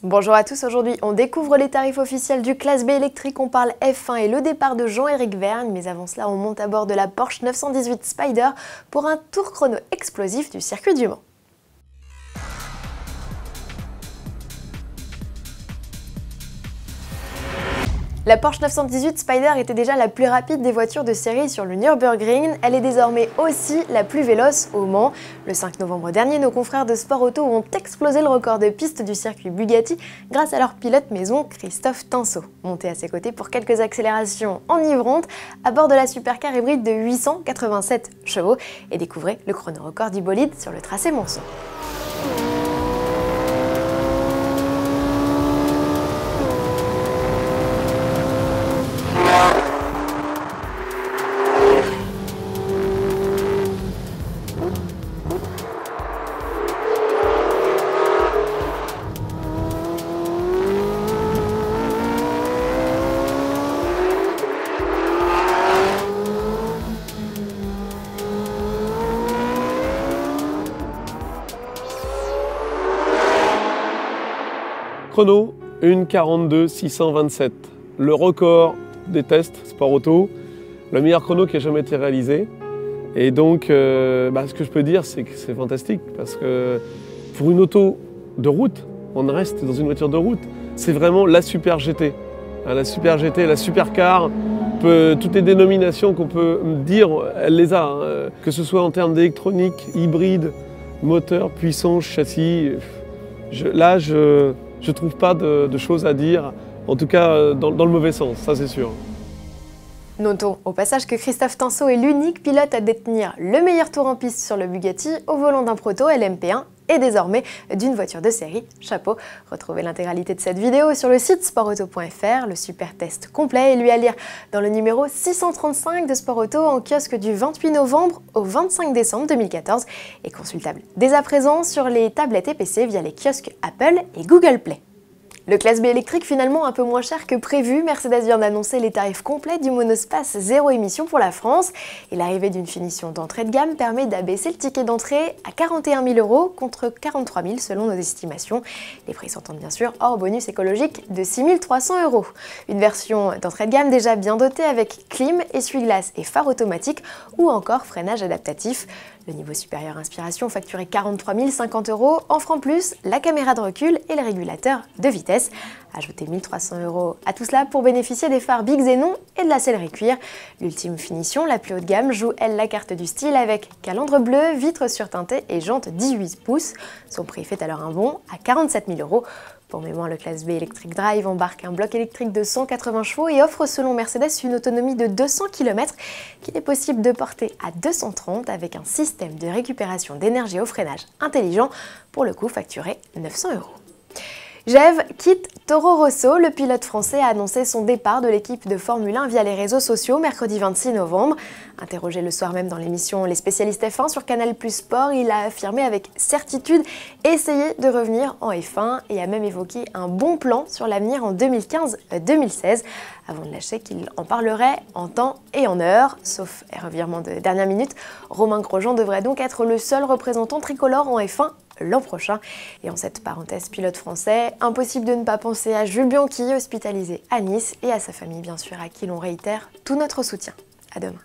Bonjour à tous, aujourd'hui on découvre les tarifs officiels du Classe B électrique, on parle F1 et le départ de Jean-Éric Vergne, mais avant cela on monte à bord de la Porsche 918 Spyder pour un tour chrono explosif du circuit du Mans. La Porsche 918 Spyder était déjà la plus rapide des voitures de série sur le Nürburgring, elle est désormais aussi la plus véloce au Mans. Le 5 novembre dernier, nos confrères de Sport Auto ont explosé le record de piste du circuit Bugatti grâce à leur pilote maison Christophe Tinsault. Monté à ses côtés pour quelques accélérations enivrantes à bord de la supercar hybride de 887 chevaux et découvrez le chrono record du bolide sur le tracé Monceau. Chrono 1:42.627, le record des tests Sport Auto, le meilleur chrono qui a jamais été réalisé. Et donc, ce que je peux dire, c'est que c'est fantastique parce que pour une auto de route, on reste dans une voiture de route. C'est vraiment la Super GT. La Super GT, la Supercar, toutes les dénominations qu'on peut dire, elle les a. Que ce soit en termes d'électronique, hybride, moteur, puissance, châssis. Je trouve pas de choses à dire, en tout cas dans le mauvais sens, ça c'est sûr. Notons au passage que Christophe Tinsault est l'unique pilote à détenir le meilleur tour en piste sur le Bugatti au volant d'un proto LMP1 et désormais d'une voiture de série. Chapeau! Retrouvez l'intégralité de cette vidéo sur le site sportauto.fr, le super test complet est lui à lire dans le numéro 635 de Sport Auto en kiosque du 28 novembre au 25 décembre 2014 et consultable dès à présent sur les tablettes et PC via les kiosques Apple et Google Play. Le Classe B électrique finalement un peu moins cher que prévu, Mercedes vient d'annoncer les tarifs complets du monospace zéro émission pour la France et l'arrivée d'une finition d'entrée de gamme permet d'abaisser le ticket d'entrée à 41 000 € contre 43 000 selon nos estimations. Les prix s'entendent bien sûr hors bonus écologique de 6 300 €. Une version d'entrée de gamme déjà bien dotée avec clim, essuie-glace et phare automatique ou encore freinage adaptatif. Le niveau supérieur inspiration facturé 43 050 €, offre en plus la caméra de recul et le régulateur de vitesse. Ajoutez 1 300 € à tout cela pour bénéficier des phares Big Xenon et de la sellerie cuir. L'ultime finition, la plus haut de gamme, joue elle la carte du style avec calandre bleu, vitres surteintées et jantes 18 pouces. Son prix fait alors un bond à 47 000 €. Pour mémoire, le Classe B Electric Drive embarque un bloc électrique de 180 chevaux et offre selon Mercedes une autonomie de 200 km qu'il est possible de porter à 230 avec un système de récupération d'énergie au freinage intelligent, pour le coup facturé 900 €. Jève quitte Toro Rosso, le pilote français a annoncé son départ de l'équipe de Formule 1 via les réseaux sociaux mercredi 26 novembre. Interrogé le soir même dans l'émission Les spécialistes F1 sur Canal+ Sport, il a affirmé avec certitude essayer de revenir en F1 et a même évoqué un bon plan sur l'avenir en 2015-2016 avant de lâcher qu'il en parlerait en temps et en heure. Sauf revirement de dernière minute, Romain Grosjean devrait donc être le seul représentant tricolore en F1 l'an prochain. Et en cette parenthèse pilote français, impossible de ne pas penser à Jules Bianchi, hospitalisé à Nice, et à sa famille bien sûr, à qui l'on réitère tout notre soutien. À demain.